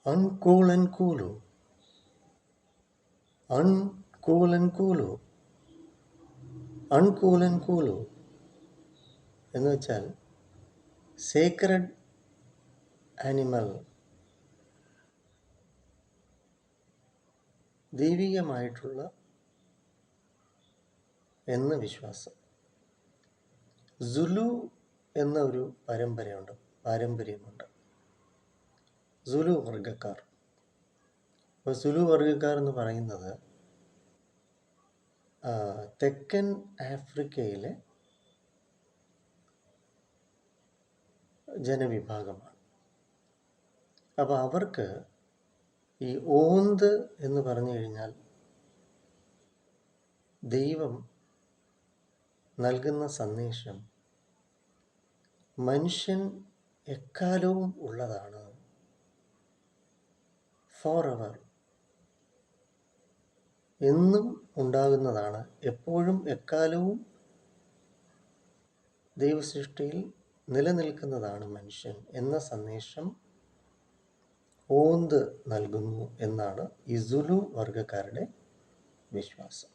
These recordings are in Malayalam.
Uncool and cool. Uncool and cool. Uncool and cool എന്ന് വെച്ചാൽ സേക്രഡ് ആനിമൽ, ദൈവികമായിട്ടുള്ള എന്ന് വിശ്വാസം. സുലു എന്ന ഒരു പാരമ്പര്യമുണ്ട്. സുലു വർഗക്കാർ. അപ്പോൾ സുലു വർഗക്കാർ എന്ന് പറയുന്നത് തെക്കൻ ആഫ്രിക്കയിലെ ജനവിഭാഗമാണ്. അപ്പോൾ അവർക്ക് ഈ ഓന്ത് എന്ന് പറഞ്ഞു കഴിഞ്ഞാൽ ദൈവം നൽകുന്ന സന്ദേശം മനുഷ്യൻ എക്കാലവും ഉള്ളതാണ്, ഫോർ എവർ, എന്നും ഉണ്ടാകുന്നതാണ്, എപ്പോഴും എക്കാലവും ദൈവസൃഷ്ടിയിൽ നിലനിൽക്കുന്നതാണ് മനുഷ്യൻ എന്ന സന്ദേശം ഓന്ത് നൽകുന്നു എന്നാണ് ഈ സുലു വർഗക്കാരുടെ വിശ്വാസം.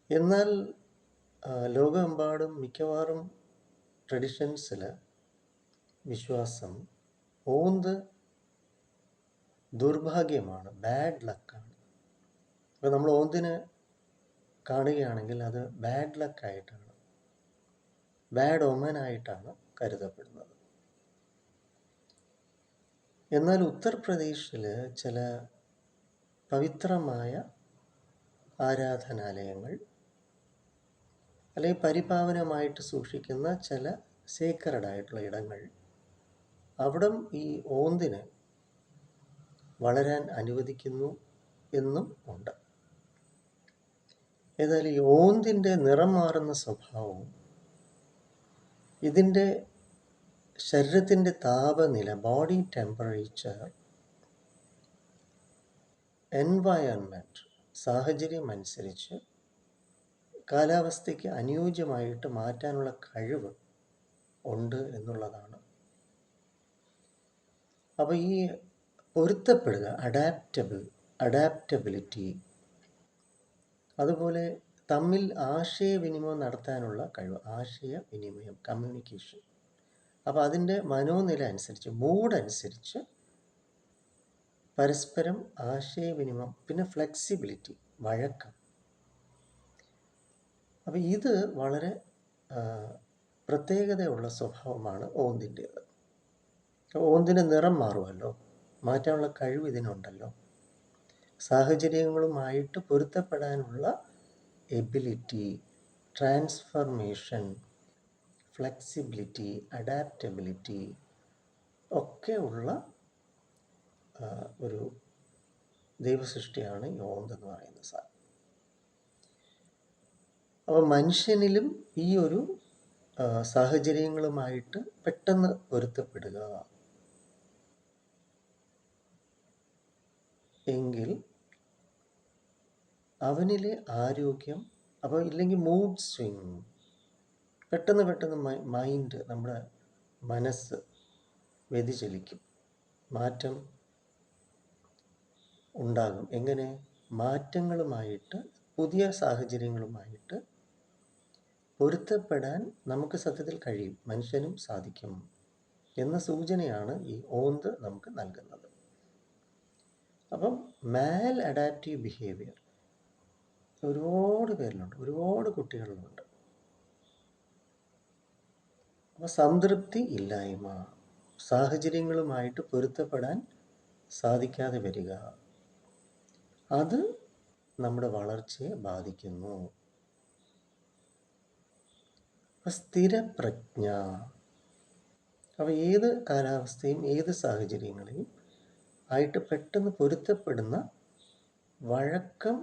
എന്നാൽ ലോകമെമ്പാടും മിക്കവാറും ട്രഡിഷൻസിൽ വിശ്വാസം ഓന്ത് ദുർഭാഗ്യമാണ്, ബാഡ് ലക്കാണ്. അപ്പോൾ നമ്മൾ ഓന്തിനെ കാണുകയാണെങ്കിൽ അത് ബാഡ് ലക്കായിട്ടാണ്, ബാഡ് ഒമനായിട്ടാണ് കരുതപ്പെടുന്നത്. എന്നാൽ ഉത്തർപ്രദേശിൽ ചില പവിത്രമായ ആരാധനാലയങ്ങൾ അല്ലെങ്കിൽ പരിപാവനമായിട്ട് സൂക്ഷിക്കുന്ന ചില സേക്രഡായിട്ടുള്ള ഇടങ്ങൾ, അവിടം ഈ ഓന്തിനെ വളരാൻ അനുവദിക്കുന്നു എന്നും ഉണ്ട്. ഏതായാലും ഈ ഓന്തിൻ്റെ നിറം മാറുന്ന സ്വഭാവവും ഇതിൻ്റെ ശരീരത്തിൻ്റെ താപനില, ബോഡി ടെമ്പറേച്ചർ, എൻവയൺമെൻറ്റ്, സാഹചര്യം അനുസരിച്ച് കാലാവസ്ഥയ്ക്ക് അനുയോജ്യമായിട്ട് മാറ്റാനുള്ള കഴിവ് ഉണ്ട് എന്നുള്ളതാണ്. അപ്പോൾ ഈ പൊരുത്തപ്പെടുക, അഡാപ്റ്റബിലിറ്റി, അതുപോലെ തമ്മിൽ ആശയവിനിമയം നടത്താനുള്ള കഴിവ്, ആശയവിനിമയം, കമ്മ്യൂണിക്കേഷൻ. അപ്പോൾ അതിൻ്റെ മനോനില അനുസരിച്ച്, മൂഡ് അനുസരിച്ച് പരസ്പരം ആശയവിനിമയം, പിന്നെ ഫ്ലെക്സിബിലിറ്റി, വഴക്കം. അപ്പോൾ ഇത് വളരെ പ്രത്യേകതയുള്ള സ്വഭാവമാണ് ഓന്തിൻ്റേത്. ഓന്തിൻ്റെ നിറം മാറുമല്ലോ, മാറ്റാനുള്ള കഴിവ് ഇതിനുണ്ടല്ലോ. സാഹചര്യങ്ങളുമായിട്ട് പൊരുത്തപ്പെടാനുള്ള എബിലിറ്റി, ട്രാൻസ്ഫർമേഷൻ, ഫ്ലെക്സിബിലിറ്റി, അഡാപ്റ്റബിലിറ്റി ഒക്കെ ഉള്ള ഒരു ദൈവസൃഷ്ടിയാണ് ഈ ഓന്തെന്ന് പറയുന്ന സാധനം. അപ്പോൾ മനുഷ്യനിലും ഈ ഒരു സാഹചര്യങ്ങളുമായിട്ട് പെട്ടെന്ന് പൊരുത്തപ്പെടുക എങ്കിൽ അവനിലെ ആരോഗ്യം, അപ്പോൾ ഇല്ലെങ്കിൽ മൂഡ് സ്വിങ്, പെട്ടെന്ന് മൈൻഡ്, നമ്മുടെ മനസ്സ് വ്യതിചലിക്കും, മാറ്റം ഉണ്ടാകും. എങ്ങനെ? മാറ്റങ്ങളുമായിട്ട്, പുതിയ സാഹചര്യങ്ങളുമായിട്ട് പൊരുത്തപ്പെടാൻ നമുക്ക് സത്യത്തിൽ കഴിയും, മനുഷ്യനും സാധിക്കും എന്ന സൂചനയാണ് ഈ ഓന്ത് നമുക്ക് നൽകുന്നത്. അപ്പം മാൽ അഡാപ്റ്റീവ് ബിഹേവിയർ ഒരുപാട് പേരിലുണ്ട്, ഒരുപാട് കുട്ടികളിലുണ്ട്. അപ്പോൾ സംതൃപ്തി ഇല്ലായ്മ, സാഹചര്യങ്ങളുമായിട്ട് പൊരുത്തപ്പെടാൻ സാധിക്കാതെ വരിക, അത് നമ്മുടെ വളർച്ചയെ ബാധിക്കുന്നു. സ്ഥിരപ്രജ്ഞ, അപ്പോൾ ഏത് കാലാവസ്ഥയും ഏത് സാഹചര്യങ്ങളെയും ആയിട്ട് പെട്ടെന്ന് പൊരുത്തപ്പെടുന്ന വഴക്കം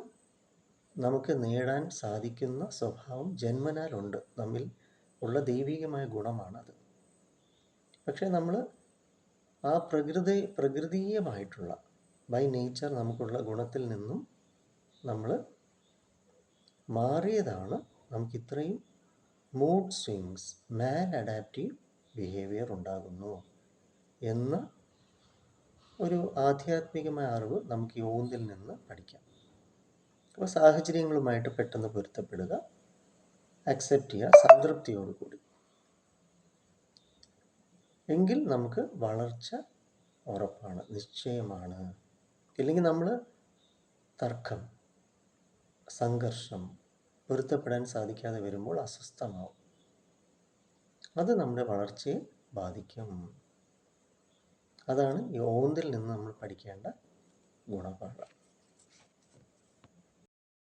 നമുക്ക് നേടാൻ സാധിക്കുന്ന സ്വഭാവം ജന്മനാലുണ്ട്, നമ്മിൽ ഉള്ള ദൈവികമായ ഗുണമാണത്. പക്ഷേ നമ്മൾ ആ പ്രകൃതീയമായിട്ടുള്ള ബൈ നേച്ചർ നമുക്കുള്ള ഗുണത്തിൽ നിന്നും നമ്മൾ മാറിയതാണ് നമുക്കിത്രയും മൂഡ് സ്വിങ്സ്, മാൽ അഡാപ്റ്റീവ് ബിഹേവിയർ ഉണ്ടാകുന്നു എന്ന ഒരു ആധ്യാത്മികമായ അറിവ് നമുക്ക് ഈ ഓന്തിൽ നിന്ന് പഠിക്കാം. അപ്പോൾ സാഹചര്യങ്ങളുമായിട്ട് പെട്ടെന്ന് പൊരുത്തപ്പെടുക, അക്സെപ്റ്റ് ചെയ്യുക സംതൃപ്തിയോടുകൂടി. എങ്കിൽ നമുക്ക് വളർച്ച ഉറപ്പാണ്, നിശ്ചയമാണ്. ഇല്ലെങ്കിൽ നമ്മൾ തർക്കം, സംഘർഷം, പൊരുത്തപ്പെടാൻ സാധിക്കാതെ വരുമ്പോൾ അസ്വസ്ഥമാവും. അത് നമ്മുടെ വളർച്ചയെ ബാധിക്കും. അതാണ് ഈ ഓന്തിൽ നിന്ന് നമ്മൾ പഠിക്കേണ്ട ഗുണപാഠം.